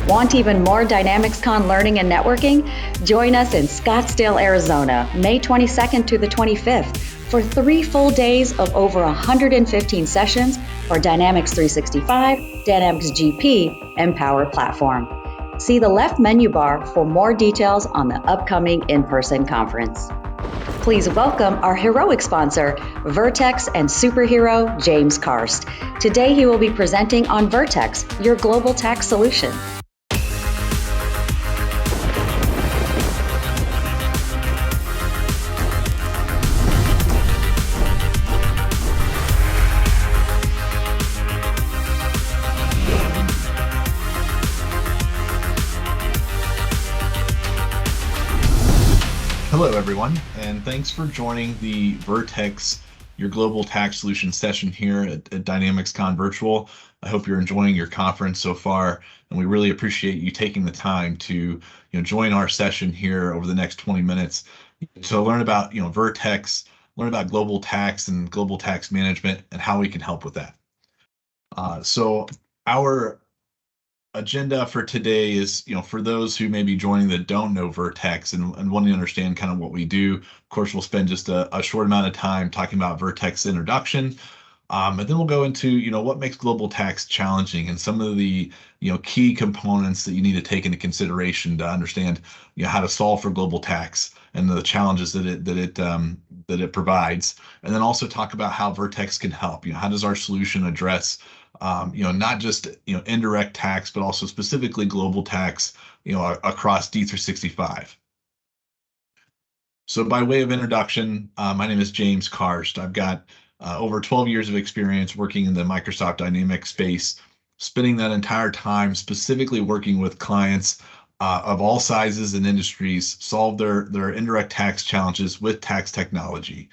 Want even more DynamicsCon learning and networking? Join us in Scottsdale, Arizona, May 22nd to the 25th for 3 full days of over 115 sessions for Dynamics 365, Dynamics GP, and Power Platform. See the left menu bar for more details on the upcoming in-person conference. Please welcome our heroic sponsor, Vertex and superhero James Karst. Today he will be presenting on Vertex, your global tax solution. Hello, everyone, and thanks for joining the Vertex, your global tax solution session here at DynamicsCon Virtual. I hope you're enjoying your conference so far, and we really appreciate you taking the time to join our session here over the next 20 minutes to learn about Vertex, learn about global tax and global tax management, and how we can help with that. So our agenda for today is, for those who may be joining that don't know Vertex and wanting to understand kind of what we do. Of course, we'll spend just a short amount of time talking about Vertex introduction. And then we'll go into, what makes global tax challenging and some of the, key components that you need to take into consideration to understand, how to solve for global tax and the challenges that it provides. And then also talk about how Vertex can help. How does our solution address not just indirect tax, but also specifically global tax, across D365. So by way of introduction, my name is James Karst. I've got over 12 years of experience working in the Microsoft Dynamics space, spending that entire time specifically working with clients of all sizes and industries solve their indirect tax challenges with tax technology.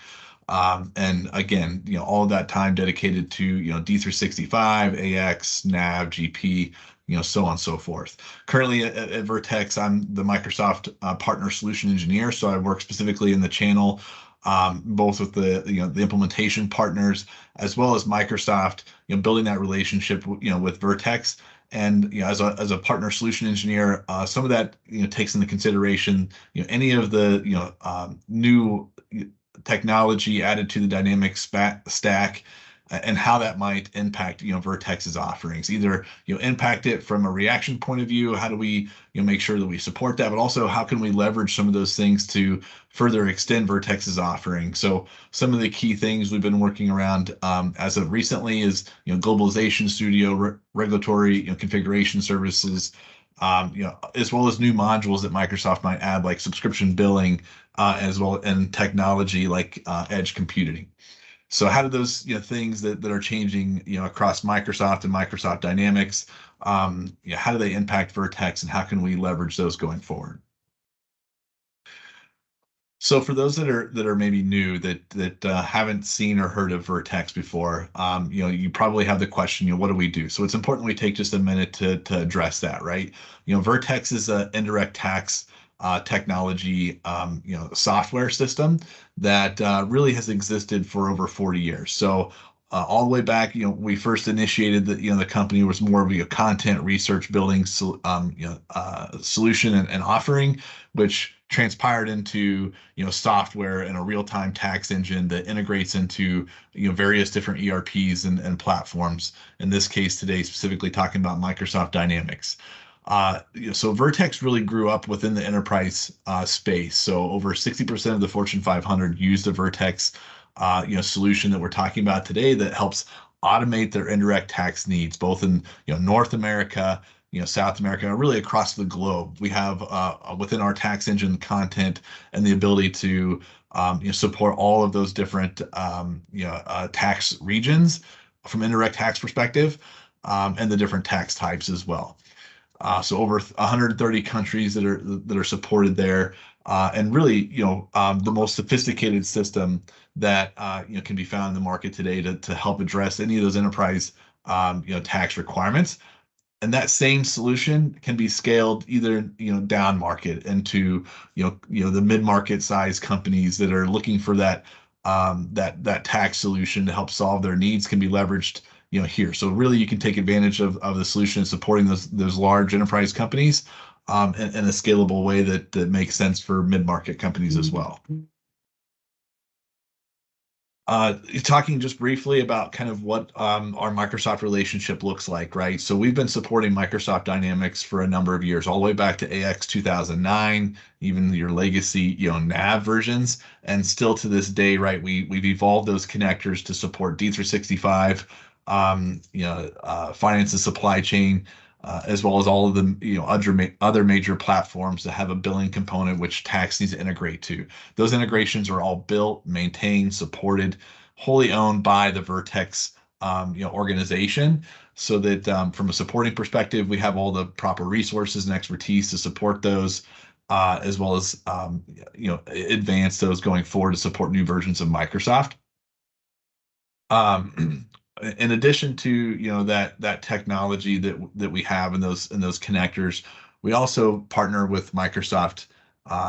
And again, all of that time dedicated to, D365, AX, NAV, GP, so on and so forth. Currently at Vertex, I'm the Microsoft Partner Solution Engineer. So I work specifically in the channel, both with the implementation partners, as well as Microsoft, building that relationship, with Vertex. And as a partner solution engineer, some of that takes into consideration any of the new technology added to the Dynamics stack and how that might impact Vertex's offerings. Either impact it from a reaction point of view, how do we make sure that we support that, but also how can we leverage some of those things to further extend Vertex's offering. So some of the key things we've been working around as of recently is globalization studio, regulatory configuration services, as well as new modules that Microsoft might add, like subscription billing, as well, and technology like edge computing. So how do those things that are changing across Microsoft and Microsoft Dynamics, how do they impact Vertex, and how can we leverage those going forward? So for those that are maybe new that haven't seen or heard of Vertex before, you probably have the question, what do we do? So it's important we take just a minute to address that, right? Vertex is an indirect tax technology, software system that really has existed for over 40 years. So all the way back, we first initiated the company was more of a content research building, solution and offering, which transpired into software and a real-time tax engine that integrates into various different ERPs and platforms. In this case today, specifically talking about Microsoft Dynamics. So Vertex really grew up within the enterprise space. So over 60% of the Fortune 500 use the Vertex solution that we're talking about today that helps automate their indirect tax needs, both in North America, South America, really across the globe. We have within our tax engine content and the ability to support all of those different tax regions from indirect tax perspective, and the different tax types as well. So over 130 countries that are supported there, and really the most sophisticated system that can be found in the market today to help address any of those enterprise tax requirements. And that same solution can be scaled either down market into the mid-market size companies that are looking for that tax solution to help solve their needs, can be leveraged here. So really, you can take advantage of the solution supporting those large enterprise companies in a scalable way that makes sense for mid-market companies as well. Talking just briefly about kind of what our Microsoft relationship looks like, right? So we've been supporting Microsoft Dynamics for a number of years, all the way back to AX 2009, even your legacy, nav versions, and still to this day, right? We've evolved those connectors to support D365, finance and supply chain, as well as all of the other major platforms that have a billing component which tax needs to integrate to. Those integrations are all built, maintained, supported, wholly owned by the Vertex organization, so that from a supporting perspective, we have all the proper resources and expertise to support those, as well as advance those going forward to support new versions of Microsoft. In addition to that technology that we have in those connectors, we also partner with Microsoft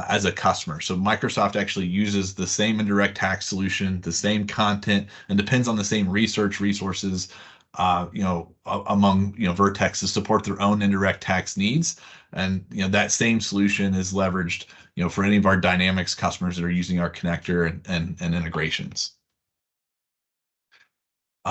as a customer. So Microsoft actually uses the same indirect tax solution, the same content, and depends on the same research resources among Vertex to support their own indirect tax needs. And that same solution is leveraged for any of our Dynamics customers that are using our connector and integrations.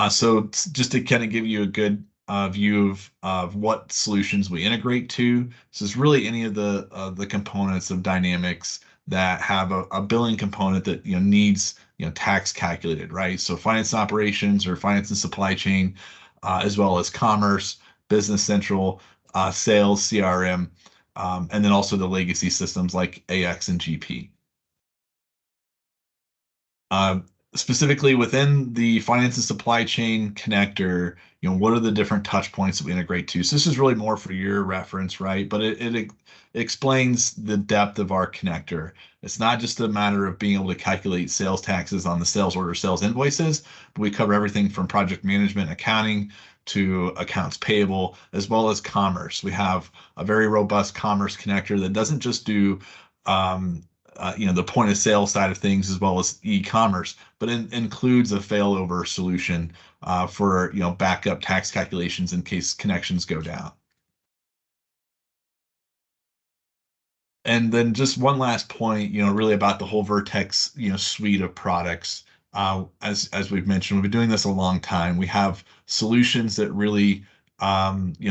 So just to kind of give you a good view of what solutions we integrate to, so it's really any of the components of Dynamics that have a billing component that needs tax calculated, right? So finance and operations or finance and supply chain, as well as commerce, business central, sales, CRM, and then also the legacy systems like AX and GP. Specifically within the finance and supply chain connector, what are the different touch points that we integrate to? So this is really more for your reference, right? But it explains the depth of our connector. It's not just a matter of being able to calculate sales taxes on the sales order, sales invoices, but we cover everything from project management, accounting, to accounts payable, as well as commerce. We have a very robust commerce connector that doesn't just do the point of sale side of things as well as e-commerce, but includes a failover solution for backup tax calculations in case connections go down. And then just one last point, really about the whole Vertex suite of products. As we've mentioned, we've been doing this a long time. We have solutions that really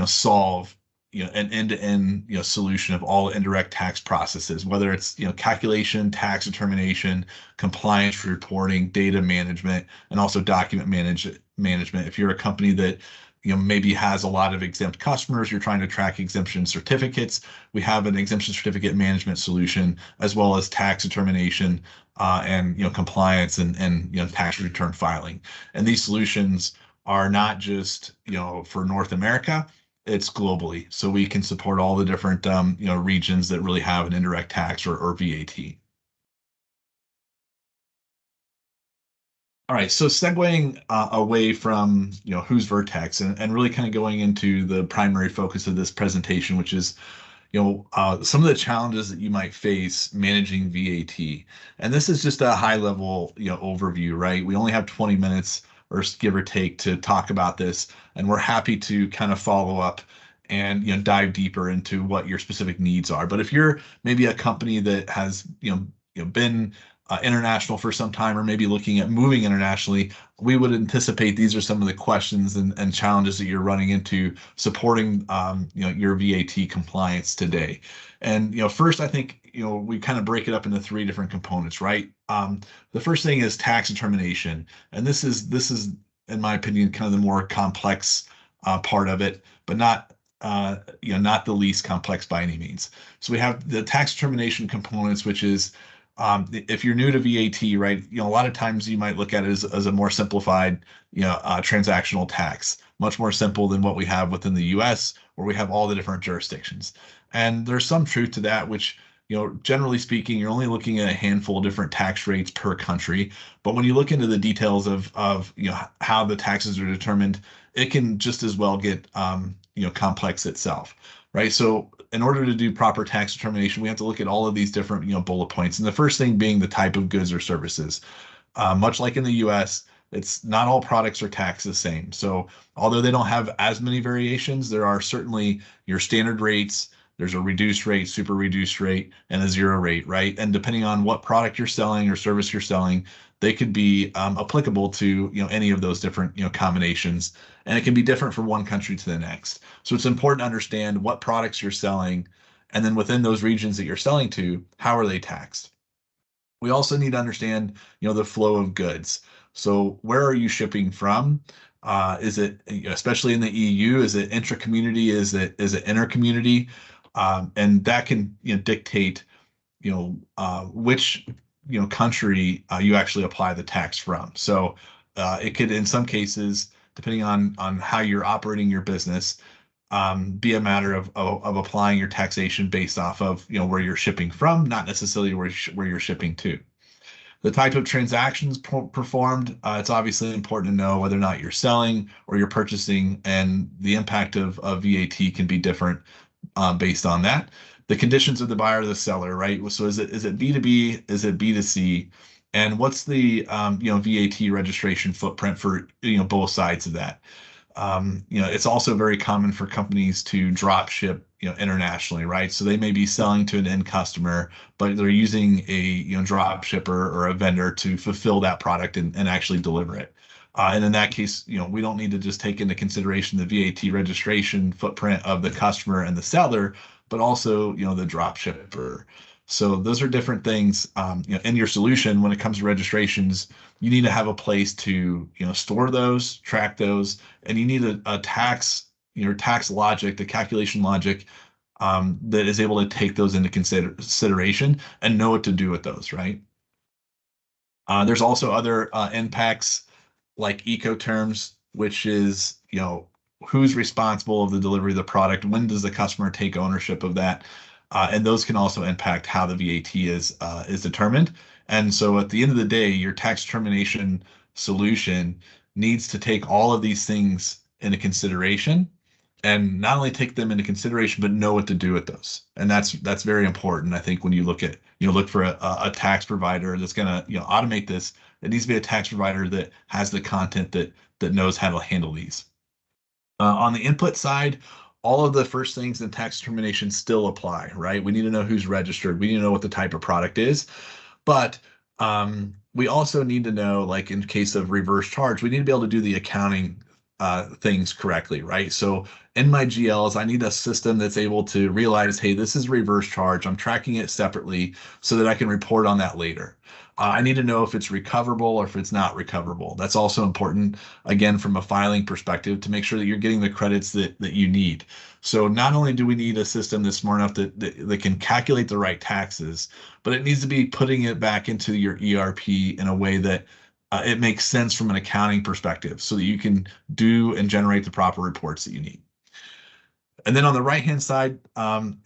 solve an end-to-end solution of all indirect tax processes, whether it's calculation, tax determination, compliance reporting, data management, and also document management. If you're a company that maybe has a lot of exempt customers, you're trying to track exemption certificates, we have an exemption certificate management solution, as well as tax determination and compliance and tax return filing. And these solutions are not just for North America, it's globally, so we can support all the different regions that really have an indirect tax or VAT. All right, so segueing away from who's Vertex and really kind of going into the primary focus of this presentation, which is some of the challenges that you might face managing VAT. And this is just a high level overview, right? We only have 20 minutes or give or take to talk about this, and we're happy to kind of follow up and dive deeper into what your specific needs are. But if you're maybe a company that has been international for some time, or maybe looking at moving internationally, we would anticipate these are some of the questions and challenges that you're running into supporting your VAT compliance today. And first, I think we kind of break it up into three different components, right? The first thing is tax determination, and this is in my opinion kind of the more complex part of it, but not the least complex by any means. So we have the tax determination components, which is if you're new to VAT, right, a lot of times you might look at it as a more simplified, transactional tax, much more simple than what we have within the US, where we have all the different jurisdictions. And there's some truth to that, which, generally speaking, you're only looking at a handful of different tax rates per country. But when you look into the details of how the taxes are determined, it can just as well get, complex itself, right? So in order to do proper tax determination, we have to look at all of these different, bullet points. And the first thing being the type of goods or services. Much like in the US, It's not all products are taxed the same. So although they don't have as many variations, there are certainly your standard rates. There's a reduced rate, super reduced rate, and a zero rate, right? And depending on what product you're selling or service you're selling, they could be applicable to any of those different combinations, and it can be different from one country to the next. So it's important to understand what products you're selling, and then within those regions that you're selling to, how are they taxed? We also need to understand, the flow of goods. So where are you shipping from? Is it, especially in the EU, is it intra-community? Is it inter-community? And that can, dictate, which, country you actually apply the tax from. So it could, in some cases, depending on how you're operating your business, be a matter of applying your taxation based off of where you're shipping from, not necessarily where you're shipping to. The type of transactions performed, it's obviously important to know whether or not you're selling or you're purchasing, and the impact of VAT can be different based on that. The conditions of the buyer or the seller, right? So is it B2B? Is it B2C? And what's the VAT registration footprint for both sides of that? It's also very common for companies to drop ship, internationally, right? So they may be selling to an end customer, but they're using a, drop shipper or a vendor to fulfill that product and actually deliver it. And in that case, we don't need to just take into consideration the VAT registration footprint of the customer and the seller, but also, the drop shipper. So those are different things. In your solution, when it comes to registrations, you need to have a place to, store those, track those, and you need a tax, your tax logic, the calculation logic, that is able to take those into consideration and know what to do with those, right? There's also other impacts like Ecoterms, which is, who's responsible of the delivery of the product, when does the customer take ownership of that? And those can also impact how the VAT is determined. And so at the end of the day, your tax determination solution needs to take all of these things into consideration, and not only take them into consideration, but know what to do with those. And that's very important. I think when you look for a tax provider that's going to automate this, it needs to be a tax provider that has the content that knows how to handle these. On the input side, all of the first things in tax determination still apply, right? We need to know who's registered. We need to know what the type of product is. But we also need to know, like in case of reverse charge, we need to be able to do the accounting things correctly, right? So in my GLs, I need a system that's able to realize, hey, this is reverse charge. I'm tracking it separately so that I can report on that later. I need to know if it's recoverable or if it's not recoverable. That's also important, again, from a filing perspective, to make sure that you're getting the credits that you need. So not only do we need a system that's smart enough that can calculate the right taxes, but it needs to be putting it back into your ERP in a way that it makes sense from an accounting perspective so that you can do and generate the proper reports that you need. And then on the right-hand side,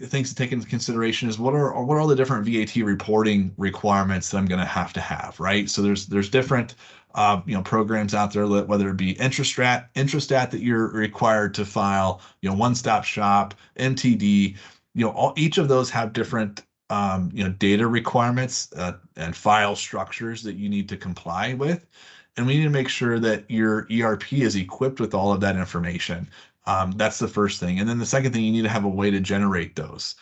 things to take into consideration is what are all the different VAT reporting requirements that I'm going to have, right? So there's different programs out there, whether it be Intrastat that you're required to file, One-Stop Shop, MTD, each of those have different data requirements and file structures that you need to comply with. And we need to make sure that your ERP is equipped with all of that information. That's the first thing. And then the second thing, you need to have a way to generate those.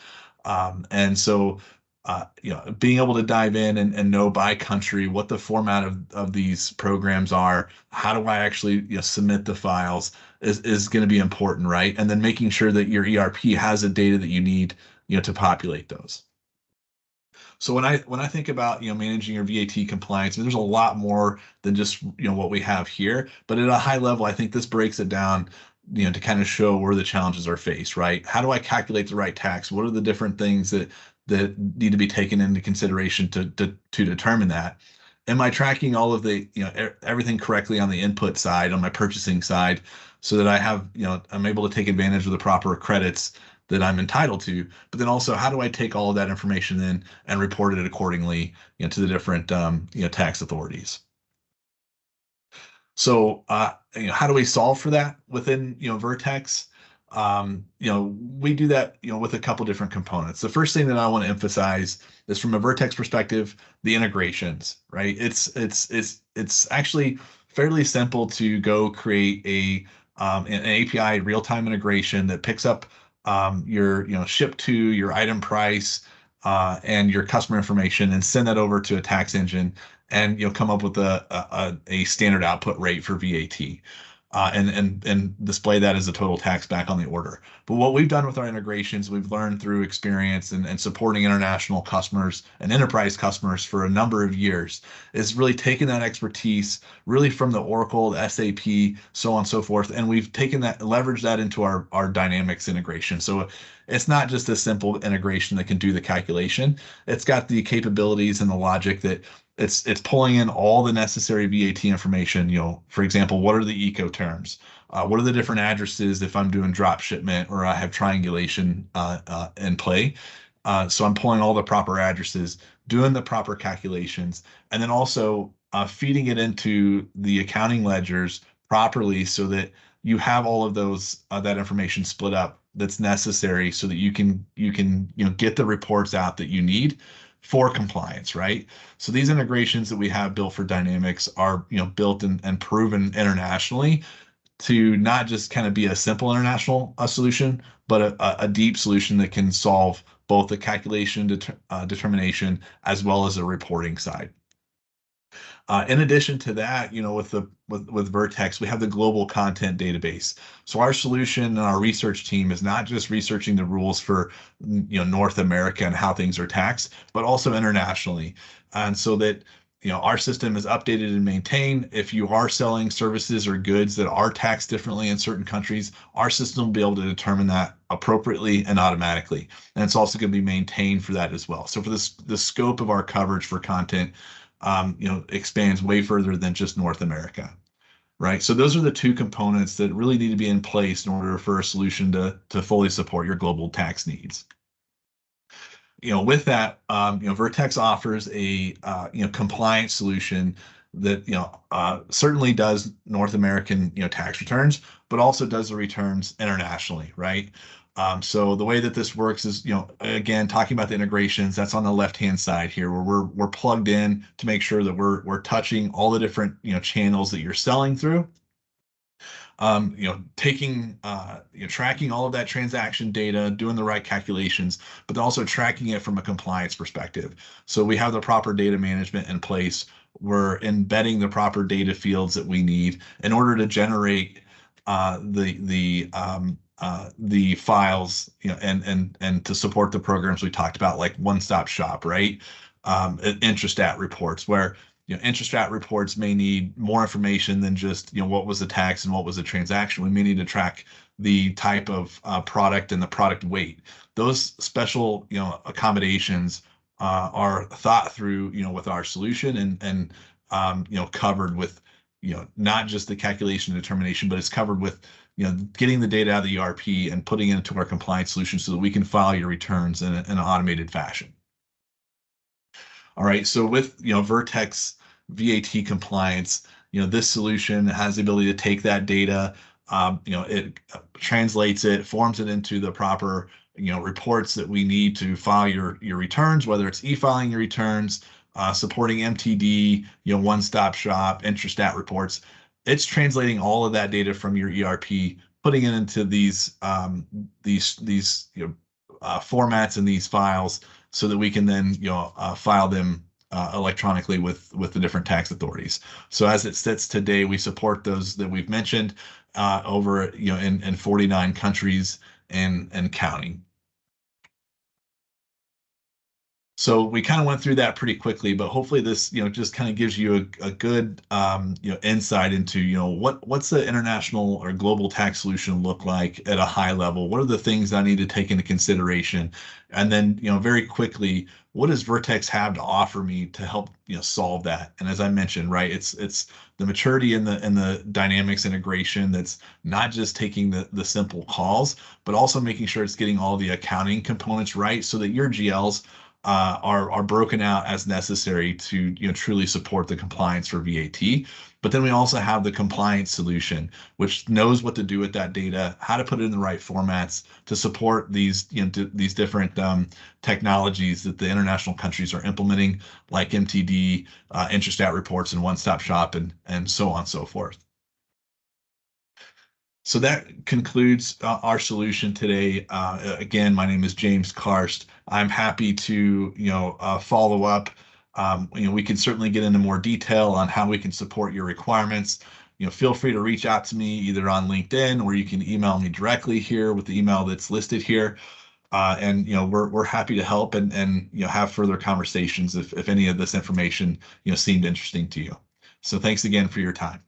And so, being able to dive in and know by country what the format of these programs are, how do I actually submit the files is going to be important, right? And then making sure that your ERP has the data that you need, to populate those. So when I think about managing your VAT compliance, there's a lot more than just what we have here. But at a high level, I think this breaks it down, to kind of show where the challenges are faced, right? How do I calculate the right tax? What are the different things that need to be taken into consideration to determine that? Am I tracking all of the everything correctly on the input side, on my purchasing side, so that I have I'm able to take advantage of the proper credits that I'm entitled to? But then also, how do I take all of that information in and report it accordingly, to the different tax authorities? So, how do we solve for that within Vertex? We do that with a couple different components. The first thing that I want to emphasize is, from a Vertex perspective, the integrations, right? It's actually fairly simple to go create an API real-time integration that picks up your ship to, your item price, and your customer information, and send that over to a tax engine, and come up with a standard output rate for VAT. And display that as a total tax back on the order. But what we've done with our integrations, we've learned through experience and supporting international customers and enterprise customers for a number of years, is really taken that expertise really from the Oracle, the SAP, so on and so forth, and we've taken that, leveraged that into our Dynamics integration. So it's not just a simple integration that can do the calculation. It's got the capabilities and the logic that it's pulling in all the necessary VAT information. For example, what are the eco terms? What are the different addresses if I'm doing drop shipment or I have triangulation in play? So I'm pulling all the proper addresses, doing the proper calculations, and then also feeding it into the accounting ledgers properly so that you have all of those that information split up that's necessary so that you can get the reports out that you need for compliance, right? So these integrations that we have built for Dynamics are built and proven internationally to not just kind of be a simple international solution, but a deep solution that can solve both the calculation determination as well as the reporting side. In addition to that, with Vertex, we have the global content database. So our solution and our research team is not just researching the rules for North America and how things are taxed, but also internationally, and so that our system is updated and maintained. If you are selling services or goods that are taxed differently in certain countries, our system will be able to determine that appropriately and automatically, and it's also going to be maintained for that as well. So for the scope of our coverage for content expands way further than just North America, right? So those are the two components that really need to be in place in order for a solution to fully support your global tax needs. With that, Vertex offers a compliant solution that certainly does North American tax returns, but also does the returns internationally, right? So the way that this works is, again, talking about the integrations, that's on the left-hand side here, where we're plugged in to make sure that we're touching all the different channels that you're selling through. Taking tracking all of that transaction data, doing the right calculations, but then also tracking it from a compliance perspective. So we have the proper data management in place. We're embedding the proper data fields that we need in order to generate the files, and to support the programs we talked about, like one-stop shop, right? Intrastat reports, where intrastat reports may need more information than just what was the tax and what was the transaction. We may need to track the type of product and the product weight. Those special accommodations are thought through with our solution, and covered with not just the calculation and determination, but it's covered with getting the data out of the ERP and putting it into our compliance solution so that we can file your returns in an automated fashion. All right, so with Vertex VAT compliance, this solution has the ability to take that data, it translates it, forms it into the proper reports that we need to file your returns, whether it's e-filing your returns, supporting MTD, one-stop shop, intrastat reports. It's translating all of that data from your ERP, putting it into these formats and these files, so that we can then file them electronically with the different tax authorities. So as it sits today, we support those that we've mentioned over in 49 countries and counting. So we kind of went through that pretty quickly, but hopefully this, just kind of gives you a good, insight into, what's the international or global tax solution look like at a high level? What are the things I need to take into consideration? And then, very quickly, what does Vertex have to offer me to help, solve that? And as I mentioned, right, it's the maturity in the Dynamics integration that's not just taking the simple calls, but also making sure it's getting all the accounting components right, so that your GLs are broken out as necessary to truly support the compliance for VAT. But then we also have the compliance solution, which knows what to do with that data, how to put it in the right formats to support these these different technologies that the international countries are implementing, like MTD, Intrastat reports, and one-stop shop, and so on and so forth. So that concludes our solution today. Again, my name is James Karst. I'm happy to follow up. We can certainly get into more detail on how we can support your requirements. Feel free to reach out to me either on LinkedIn, or you can email me directly here with the email that's listed here. And we're happy to help and have further conversations if any of this information seemed interesting to you. So thanks again for your time.